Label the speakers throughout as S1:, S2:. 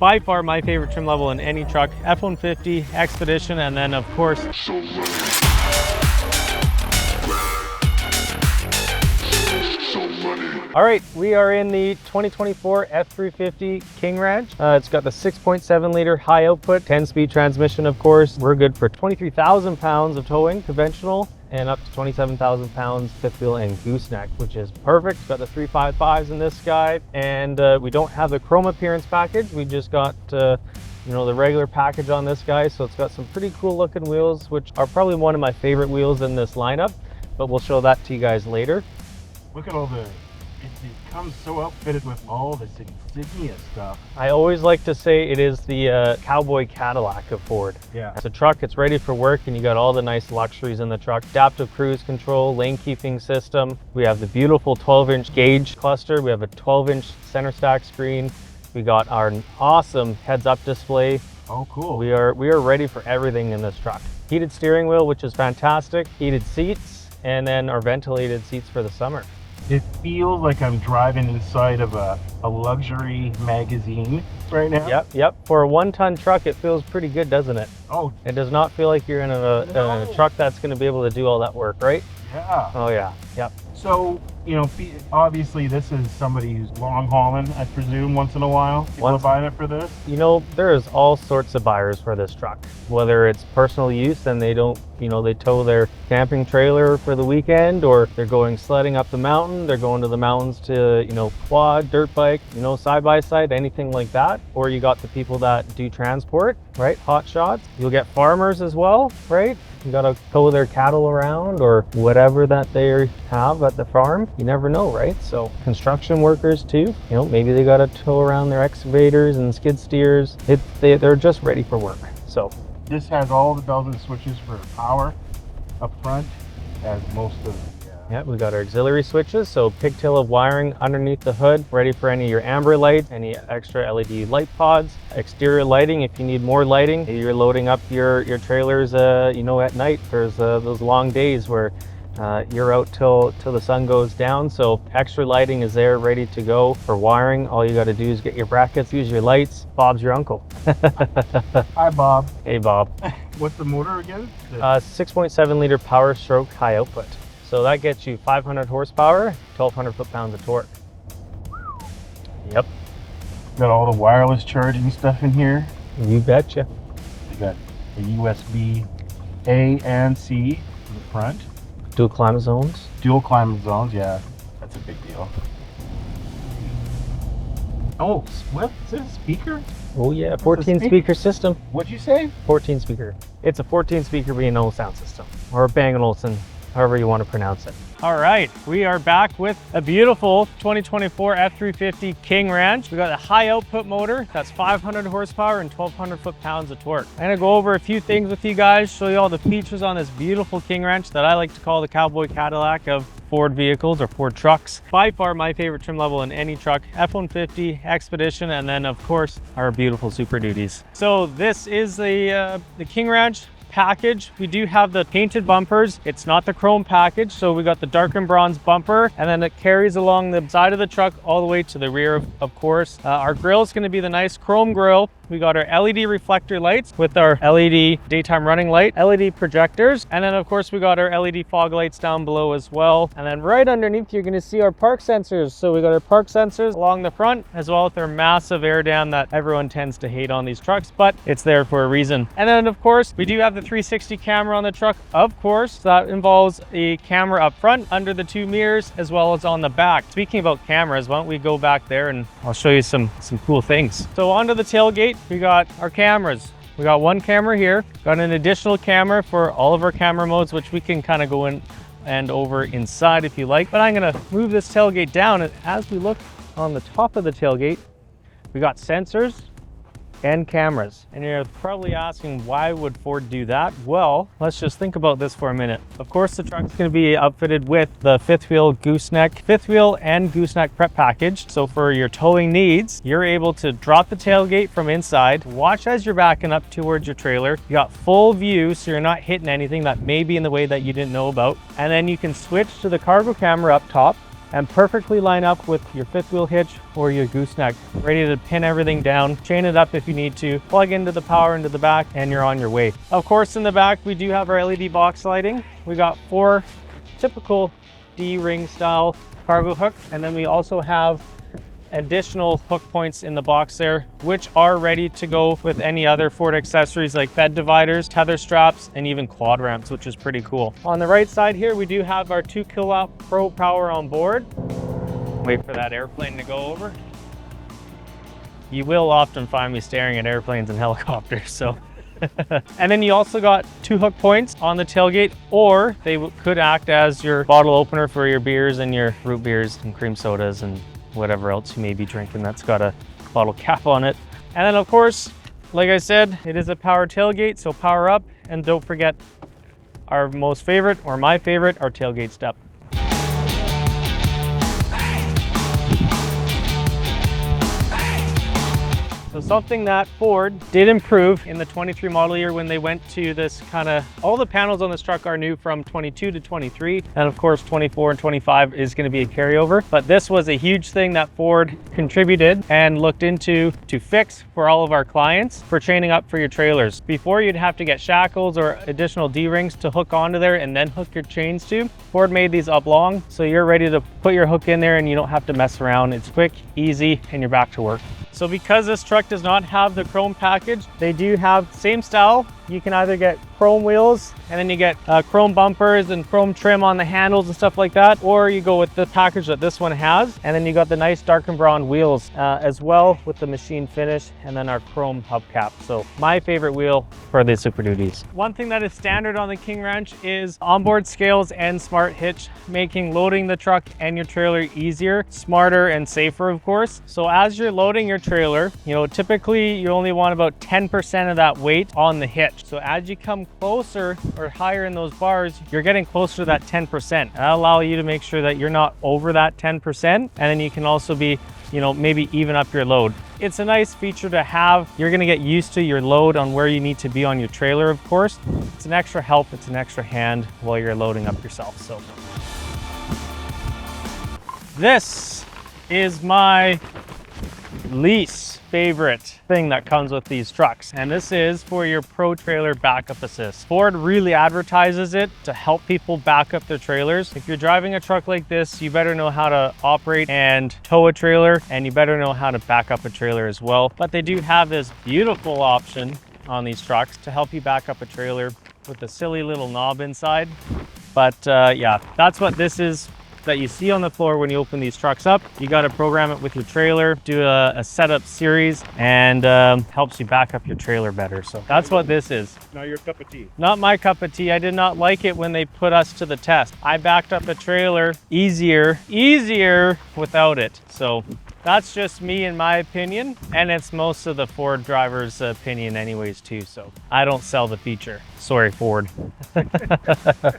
S1: By far my favorite trim level in any truck, F-150, Expedition, and then of course, all right, we are in the 2024 F-350 King Ranch. It's got the 6.7 liter high output, 10-speed transmission, of course. We're good for 23,000 pounds of towing, conventional, and up to 27,000 pounds fifth wheel and gooseneck, which is perfect. Got the 355s in this guy, and we don't have the chrome appearance package. We just got you know, the regular package on this guy. So it's got some pretty cool looking wheels, which are probably one of my favorite wheels in this lineup, but we'll show that to you guys later.
S2: Look at all the, it comes so outfitted with all this insignia stuff.
S1: I always like to say it is the cowboy Cadillac of Ford.
S2: Yeah.
S1: It's a truck, it's ready for work, and you got all the nice luxuries in the truck. Adaptive cruise control, lane keeping system. We have the beautiful 12-inch gauge cluster. We have a 12-inch center stack screen. We got our awesome heads-up display.
S2: Oh, cool.
S1: We are ready for everything in this truck. Heated steering wheel, which is fantastic. Heated seats, and then our ventilated seats for the summer.
S2: It feels like I'm driving inside of a luxury magazine right now.
S1: Yep. For a 1-ton truck, it feels pretty good, doesn't it?
S2: Oh.
S1: It does not feel like you're in a truck that's going to be able to do all that work, right?
S2: Yeah.
S1: Oh, yeah. Yep.
S2: So, you know, obviously this is somebody who's long hauling, I presume, once in a while. People are buying it for this.
S1: You know, there's all sorts of buyers for this truck, whether it's personal use and they don't, you know, they tow their camping trailer for the weekend, or they're going sledding up the mountain, they're going to the mountains to, you know, quad, dirt bike, you know, side by side, anything like that. Or you got the people that do transport, right? Hot shots. You'll get farmers as well, right? You gotta tow their cattle around or whatever that they have at the farm. You never know, right? So construction workers too, you know, maybe they gotta tow around their excavators and skid steers. They're just ready for work. So
S2: this has all the bells and switches for power up front, as most of the
S1: yeah, we got our auxiliary switches, so pigtail of wiring underneath the hood, ready for any of your amber lights, any extra LED light pods, exterior lighting if you need more lighting. You're loading up your trailers, you know, at night. There's those long days where you're out till the sun goes down, so extra lighting is there, ready to go. For wiring, all you got to do is get your brackets, use your lights. Bob's your uncle.
S2: Hi, Bob.
S1: Hey, Bob.
S2: What's the motor again?
S1: 6.7 liter power stroke high output. So that gets you 500 horsepower, 1,200 foot-pounds of torque. Yep.
S2: Got all the wireless charging stuff in here.
S1: You betcha.
S2: We got a USB A and C in the front.
S1: Dual climate zones.
S2: Dual climate zones, yeah. That's a big deal. Oh, what? Is it a speaker?
S1: Oh yeah, 14 speaker system.
S2: What'd you say?
S1: 14 speaker. It's a 14 speaker B&O sound system, or Bang & Olufsen, however you want to pronounce it. All right, we are back with a beautiful 2024 F-350 King Ranch. We got a high output motor that's 500 horsepower and 1,200 foot-pounds of torque. I'm gonna go over a few things with you guys, show you all the features on this beautiful King Ranch that I like to call the cowboy Cadillac of Ford vehicles or Ford trucks. By far my favorite trim level in any truck, F-150, Expedition, and then of course our beautiful Super Duties. So this is the King Ranch package. We do have the painted bumpers. It's not the chrome package, so we got the darkened bronze bumper, and then it carries along the side of the truck all the way to the rear, of course. Our grill is going to be the nice chrome grill. We got our LED reflector lights with our LED daytime running light, LED projectors, and then of course we got our LED fog lights down below as well. And then right underneath you're going to see our park sensors. So we got our park sensors along the front, as well as their massive air dam that everyone tends to hate on these trucks, but it's there for a reason. And then of course we do have the 360 camera on the truck, of course. That involves a camera up front under the 2 mirrors, as well as on the back. Speaking about cameras, why don't we go back there and I'll show you some cool things. So onto the tailgate, we got our cameras. We got 1 camera here, got an additional camera for all of our camera modes, which we can kind of go in and over inside if you like. But I'm gonna move this tailgate down, and as we look on the top of the tailgate, we got sensors and cameras. And you're probably asking, why would Ford do that? Well, let's just think about this for a minute. Of course, the truck's going to be outfitted with the fifth wheel and gooseneck prep package. So for your towing needs, you're able to drop the tailgate from inside, watch as you're backing up towards your trailer. You got full view, so you're not hitting anything that may be in the way that you didn't know about. And then you can switch to the cargo camera up top, and perfectly line up with your fifth wheel hitch or your gooseneck, ready to pin everything down, chain it up if you need to, plug into the power into the back, and you're on your way. Of course, in the back, we do have our LED box lighting. We got 4 typical D-ring style cargo hooks, and then we also have additional hook points in the box there, which are ready to go with any other Ford accessories like bed dividers, tether straps, and even quad ramps, which is pretty cool. On the right side here, we do have our 2 kilowatt Pro power on board. Wait for that airplane to go over. You will often find me staring at airplanes and helicopters, so. And then you also got 2 hook points on the tailgate, or they could act as your bottle opener for your beers and your root beers and cream sodas and whatever else you may be drinking that's got a bottle cap on it. And then of course, like I said, it is a power tailgate, so power up, and don't forget our most favorite, or my favorite, our tailgate step. So something that Ford did improve in the 23 model year when they went to this kind of, all the panels on this truck are new from 22 to 23. And of course, 24 and 25 is going to be a carryover. But this was a huge thing that Ford contributed and looked into to fix for all of our clients for chaining up for your trailers. Before, you'd have to get shackles or additional D-rings to hook onto there and then hook your chains to. Ford made these oblong, so you're ready to put your hook in there and you don't have to mess around. It's quick, easy, and you're back to work. So because this truck does not have the chrome package, they do have same style. You can either get chrome wheels and then you get chrome bumpers and chrome trim on the handles and stuff like that, or you go with the package that this one has, and then you got the nice dark and brown wheels as well with the machine finish, and then our chrome hubcap. So my favorite wheel for the Super Duties. One thing that is standard on the King Ranch is onboard scales and smart hitch, making loading the truck and your trailer easier, smarter, and safer, of course. So as you're loading your trailer, you know, typically you only want about 10% of that weight on the hitch. So as you come closer or higher in those bars, you're getting closer to that 10%. That'll allow you to make sure that you're not over that 10%. And then you can also be, you know, maybe even up your load. It's a nice feature to have. You're gonna get used to your load on where you need to be on your trailer, of course. It's an extra help, it's an extra hand while you're loading up yourself. So this is my least favorite thing that comes with these trucks, and this is for your Pro Trailer Backup Assist. Ford really advertises it to help people back up their trailers. If you're driving a truck like this, you better know how to operate and tow a trailer, and you better know how to back up a trailer as well. But they do have this beautiful option on these trucks to help you back up a trailer with a silly little knob inside. But yeah, that's what this is that you see on the floor when you open these trucks up. You got to program it with your trailer, do a setup series, and helps you back up your trailer better. So that's what this is.
S2: Not your cup of tea.
S1: Not my cup of tea. I did not like it when they put us to the test. I backed up a trailer easier without it. So that's just me in my opinion, and it's most of the Ford drivers' opinion anyways too, so I don't sell the feature. Sorry, Ford.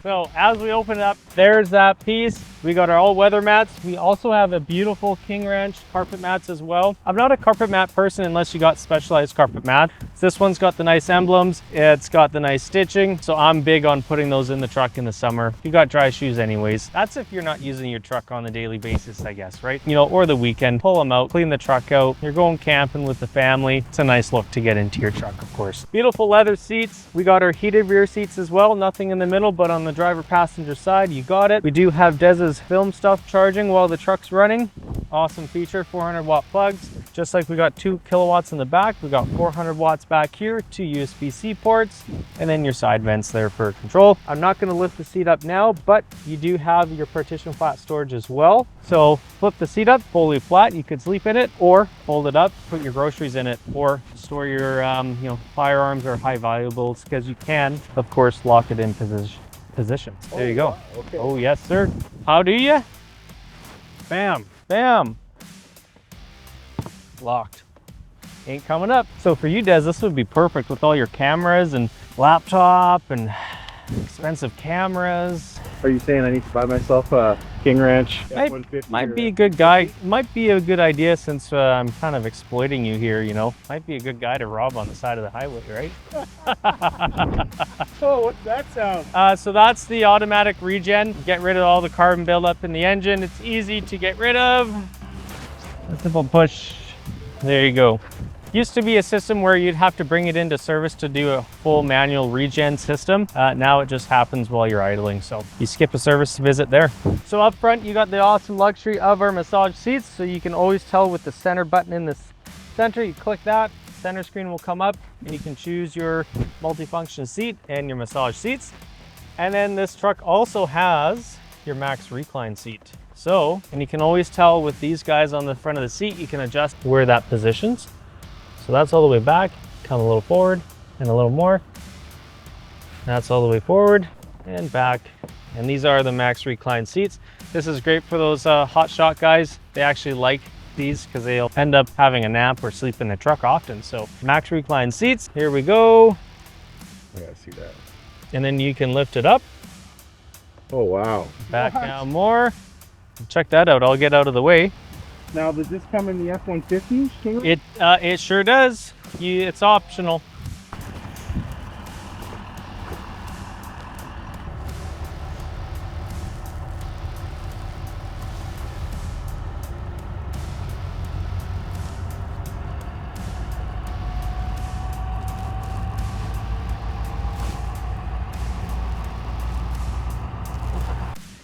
S1: So as we open it up, there's that piece. We got our all-weather mats. We also have a beautiful King Ranch carpet mats as well. I'm not a carpet mat person unless you got specialized carpet mat. This one's got the nice emblems. It's got the nice stitching, so I'm big on putting those in the truck in the summer. You got dry shoes anyways. That's if you're not using your truck on a daily basis, I guess, right? You know, or the weekend. Pull them out, clean the truck out. You're going camping with the family. It's a nice look to get into your truck, of course. Beautiful leather seats. We got our heated rear seats as well. Nothing in the middle, but on the driver passenger side, you got it. We do have Dez's film stuff charging while the truck's running. Awesome feature, 400 watt plugs. Just like we got 2 kilowatts in the back, we got 400 watts back here, 2 USB-C ports, and then your side vents there for control. I'm not going to lift the seat up now, but you do have your partition flat storage as well. So flip the seat up, fully flat. You could sleep in it, or fold it up, put your groceries in it, or store your you know, firearms or high valuables, because you can, of course, lock it in position. There you go.
S2: Wow, okay.
S1: Oh yes, sir. How do you? Bam, bam. Locked. Ain't coming up. So for you, Des, this would be perfect with all your cameras and laptop and expensive cameras.
S2: Are you saying I need to buy myself a King Ranch F-150?
S1: Might be a good guy. Might be a good idea since I'm kind of exploiting you here, you know. Might be a good guy to rob on the side of the highway, right?
S2: Oh, what's that sound?
S1: So that's the automatic regen. Get rid of all the carbon buildup in the engine. It's easy to get rid of. A simple push. There you go. Used to be a system where you'd have to bring it into service to do a full manual regen system. Now it just happens while you're idling. So you skip a service visit there. So up front, you got the awesome luxury of our massage seats. So you can always tell with the center button in the center, you click that, center screen will come up and you can choose your multifunction seat and your massage seats. And then this truck also has your max recline seat. So, and you can always tell with these guys on the front of the seat, you can adjust where that positions. So that's all the way back, come a little forward and a little more. That's all the way forward and back. And these are the max recline seats. This is great for those hot shot guys. They actually like these because they'll end up having a nap or sleep in the truck often. So max recline seats, here we go.
S2: I gotta see that.
S1: And then you can lift it up.
S2: Oh, wow.
S1: Back down more. Check that out, I'll get out of the way.
S2: Now, does this come in the F-150?
S1: It sure does. It's optional.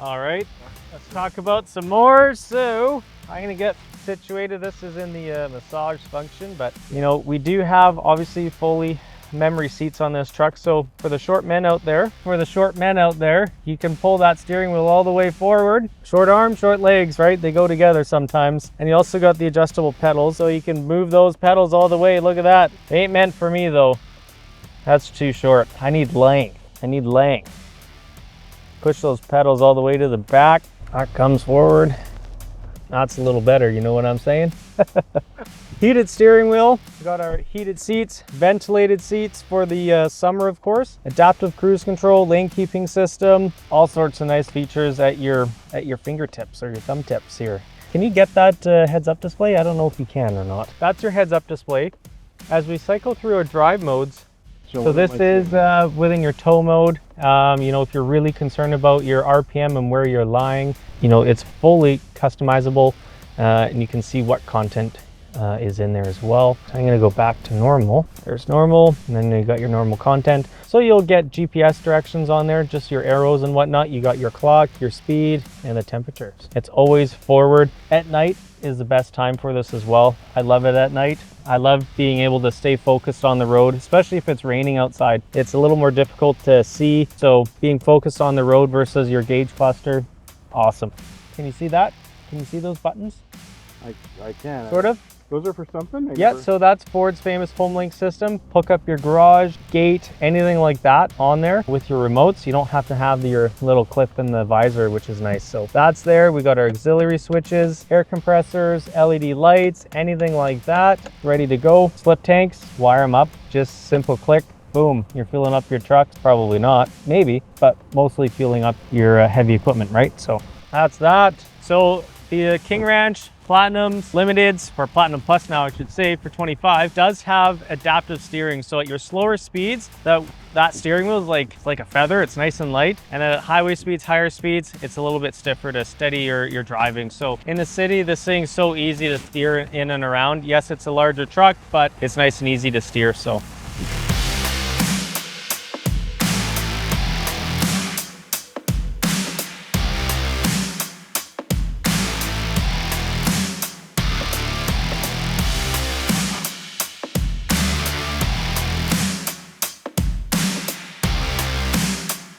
S1: All right, let's talk about some more. So I'm gonna get situated. This is in the massage function, but you know, we do have obviously fully memory seats on this truck. So for the short men out there, you can pull that steering wheel all the way forward. Short arms, short legs, right? They go together sometimes. And you also got the adjustable pedals, so you can move those pedals all the way. Look at that. They ain't meant for me though. That's too short. I need length. Push those pedals all the way to the back. That comes forward. That's a little better, you know what I'm saying? Heated steering wheel. We got our heated seats, ventilated seats for the summer, of course. Adaptive cruise control, lane keeping system, all sorts of nice features at your fingertips or your thumb tips here. Can you get that heads-up display? I don't know if you can or not. That's your heads-up display. As we cycle through our drive modes, so this is within your tow mode. You know, if you're really concerned about your RPM and where you're lying, you know, it's fully customizable and you can see what content is in there as well. So I'm gonna go back to normal. There's normal, and then you got your normal content. So you'll get GPS directions on there, just your arrows and whatnot. You got your clock, your speed, and the temperatures. It's always forward. At night is the best time for this as well. I love it at night. I love being able to stay focused on the road, especially if it's raining outside. It's a little more difficult to see, so being focused on the road versus your gauge cluster, awesome. Can you see that? Can you see those buttons?
S2: I can.
S1: Sort of.
S2: Those are for something?
S1: Yeah, so that's Ford's famous HomeLink system. Hook up your garage, gate, anything like that on there with your remotes. You don't have to have your little clip in the visor, which is nice. So that's there. We got our auxiliary switches, air compressors, LED lights, anything like that. Ready to go. Slip tanks, wire them up. Just simple click. Boom, you're filling up your trucks. Probably not, maybe, but mostly filling up your heavy equipment, right? So that's that. So the King Ranch Platinums, Limiteds, or Platinum Plus now I should say, for 25 does have adaptive steering. So at your slower speeds, that steering wheel is like a feather. It's nice and light. And at highway speeds, higher speeds, it's a little bit stiffer to steady your driving. So in the city, this thing's so easy to steer in and around. Yes, it's a larger truck, but it's nice and easy to steer. So